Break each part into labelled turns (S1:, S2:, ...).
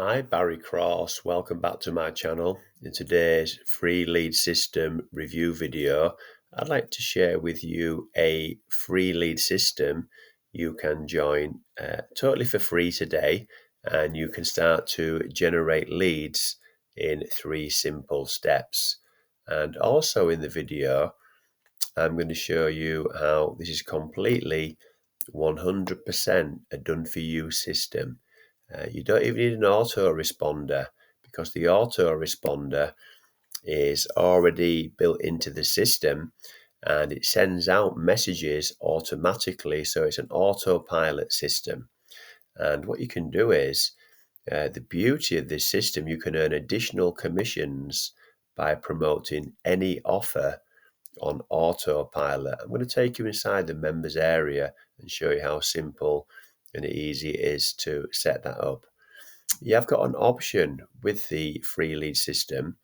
S1: Hi, Barry Cross. Welcome back to my channel. In today's free lead system review video, I'd like to share with you a free lead system you can join totally for free today, and you can start to generate leads in 3 simple steps. And also in the video, I'm going to show you how this is completely 100% a done-for-you system. You don't even need an autoresponder because the autoresponder is already built into the system and it sends out messages automatically. So it's an autopilot system. And what you can do is, the beauty of this system, you can earn additional commissions by promoting any offer on autopilot. I'm going to take you inside the members area and show you how simple and easy it is to set that up. You have got an option with the free lead system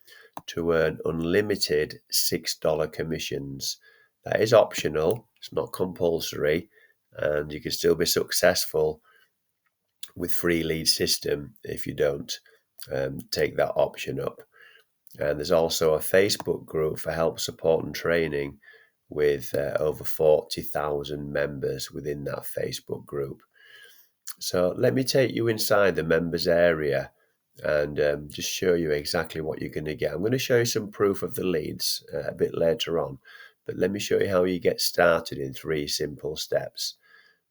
S1: to earn unlimited $6 commissions. That is optional, it's not compulsory, and you can still be successful with free lead system if you don't take that option up. And there's also a Facebook group for help, support, and training with over 40,000 members within that Facebook group. So let me take you inside the members area and just show you exactly what you're going to get. I'm going to show you some proof of the leads a bit later on, but let me show you how you get started in 3 simple steps.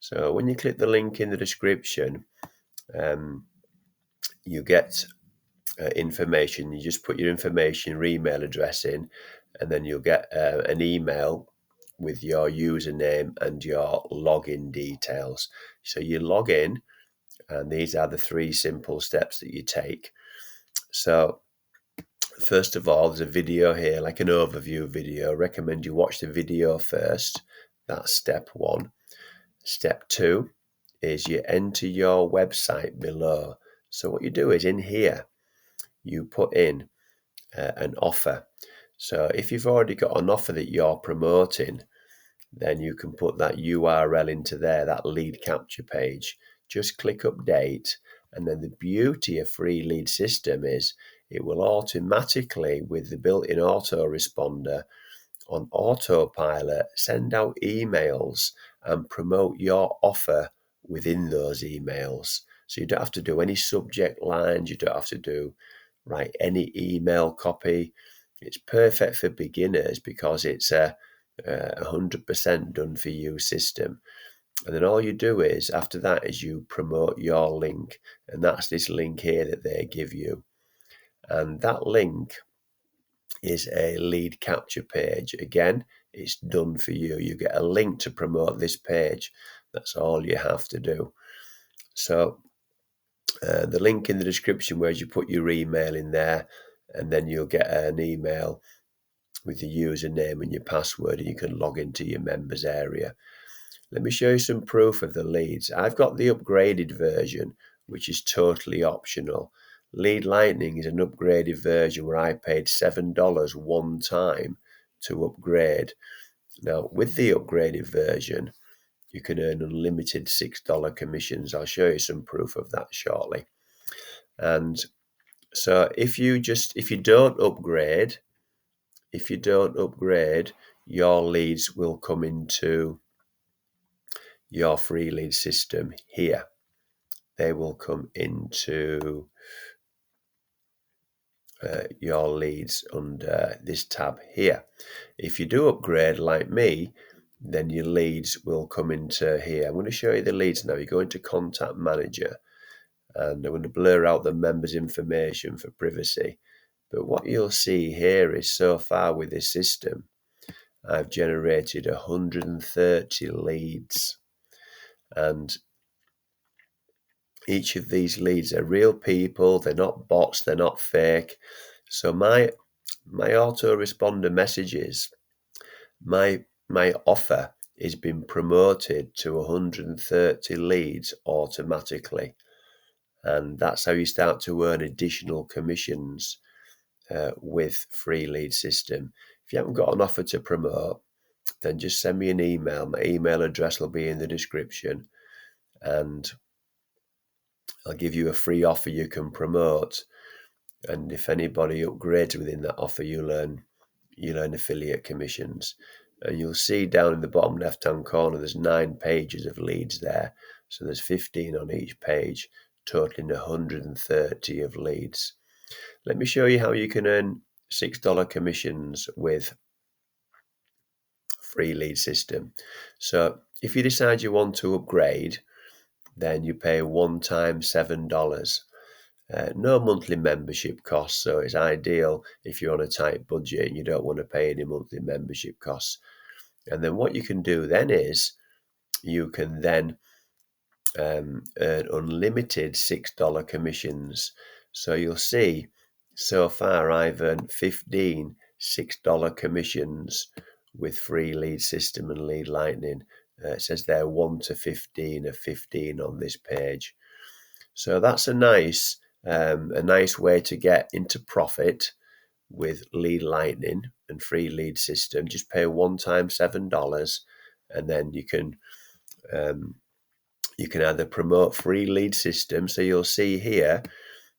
S1: So when you click the link in the description, you get information. You just put your information, your email address in, and then you'll get an email with your username and your login details. So you log in, and these are the 3 simple steps that you take. So first of all, there's a video here, like an overview video. I recommend you watch the video first. That's step 1. Step 2 is you enter your website below. So what you do is in here, you put in an offer. So if you've already got an offer that you're promoting, then you can put that URL into there, that lead capture page. Just click update, and then the beauty of free lead system is it will automatically, with the built-in autoresponder on autopilot, send out emails and promote your offer within those emails. So you don't have to do any subject lines, you don't have to write any email copy. It's perfect for beginners because it's a 100% done for you system. And then all you do is, after that, is you promote your link, and that's this link here that they give you. And that link is a lead capture page. Again, it's done for you. You get a link to promote this page. That's all you have to do. So the link in the description where you put your email in there, and then you'll get an email with your username and your password, and you can log into your members area. Let me show you some proof of the leads. I've got the upgraded version, which is totally optional. Lead Lightning is an upgraded version where I paid $7 one time to upgrade. Now, with the upgraded version, you can earn unlimited $6 commissions. I'll show you some proof of that shortly. And so if you don't upgrade, your leads will come into your free lead system here. They will come into your leads under this tab here. If you do upgrade like me, then your leads will come into here. I'm going to show you the leads now. You go into Contact Manager, and I'm going to blur out the members' information for privacy. But what you'll see here is, so far with this system, I've generated 130 leads, and each of these leads are real people. They're not bots, they're not fake. So my autoresponder messages, my offer is being promoted to 130 leads automatically, and that's how you start to earn additional commissions with free lead system. If you haven't got an offer to promote, then just send me an email. My email address will be in the description, and I'll give you a free offer you can promote. And if anybody upgrades within that offer, you'll earn affiliate commissions. And you'll see down in the bottom left-hand corner, there's 9 pages of leads there. So there's 15 on each page, totaling 130 of leads. Let me show you how you can earn $6 commissions with free lead system. So if you decide you want to upgrade, then you pay one time $7. No monthly membership costs, so it's ideal if you're on a tight budget and you don't want to pay any monthly membership costs. And then what you can do then is you can then earn unlimited $6 commissions. So you'll see so far I've earned 15 $6 commissions with free lead system and lead lightning. It says there 1 to 15 of 15 on this page. So that's a nice way to get into profit with lead lightning and free lead system. Just pay one time $7, and then you can either promote free lead system. So you'll see here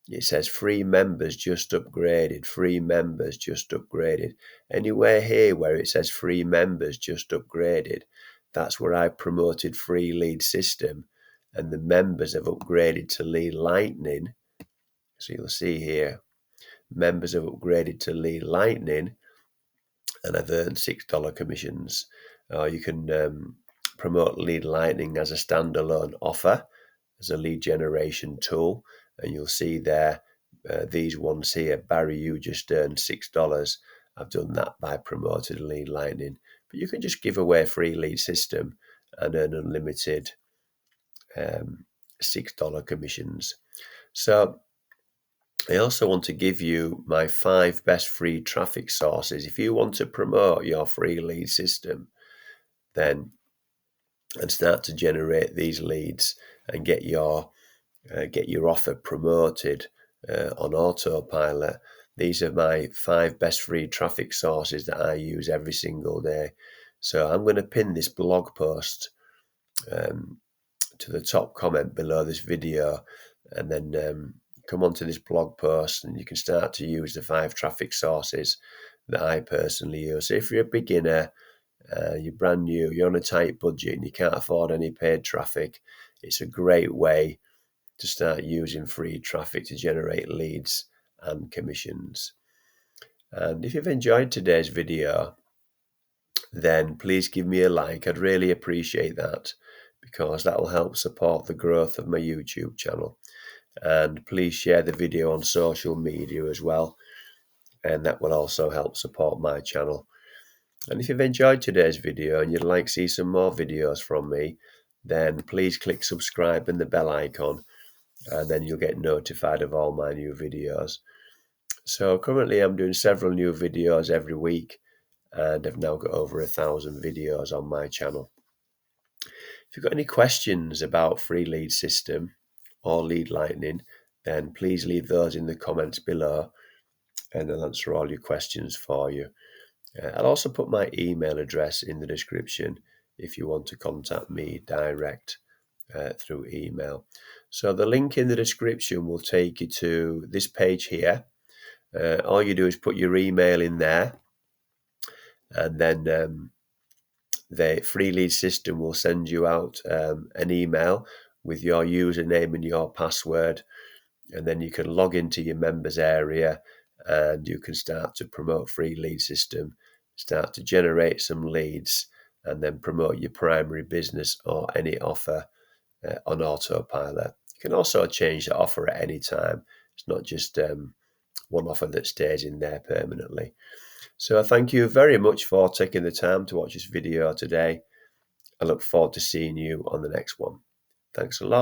S1: it says free members just upgraded, free members just upgraded. Anywhere here where it says free members just upgraded, that's where I promoted free lead system, and the members have upgraded to lead lightning. So you'll see here, members have upgraded to lead lightning and I've earned $6 commissions. You can promote lead lightning as a standalone offer, as a lead generation tool. And you'll see there, these ones here, Barry, you just earned $6. I've done that by promoted lead lightning. But you can just give away free lead system and earn unlimited $6 commissions. So I also want to give you my 5 best free traffic sources. If you want to promote your free lead system, then and start to generate these leads and get your offer promoted on autopilot, these are my 5 best free traffic sources that I use every single day. So I'm going to pin this blog post to the top comment below this video, and then come onto this blog post and you can start to use the 5 traffic sources that I personally use. So if you're a beginner, you're brand new, you're on a tight budget and you can't afford any paid traffic, it's a great way to start using free traffic to generate leads and commissions. And if you've enjoyed today's video, then please give me a like. I'd really appreciate that, because that will help support the growth of my YouTube channel. And please share the video on social media as well, and that will also help support my channel. And if you've enjoyed today's video and you'd like to see some more videos from me, then please click subscribe and the bell icon, and then you'll get notified of all my new videos. So currently I'm doing several new videos every week, and I've now got over 1,000 videos on my channel. If you've got any questions about free lead system or lead lightning, then please leave those in the comments below and I'll answer all your questions for you. I'll also put my email address in the description if you want to contact me direct through email. So the link in the description will take you to this page here. All you do is put your email in there, and then the free lead system will send you out an email with your username and your password, and then you can log into your members area and you can start to promote free lead system, start to generate some leads, and then promote your primary business or any offer on autopilot. You can also change the offer at any time. It's not just one offer that stays in there permanently. So thank you very much for taking the time to watch this video today. I look forward to seeing you on the next one. Thanks a lot.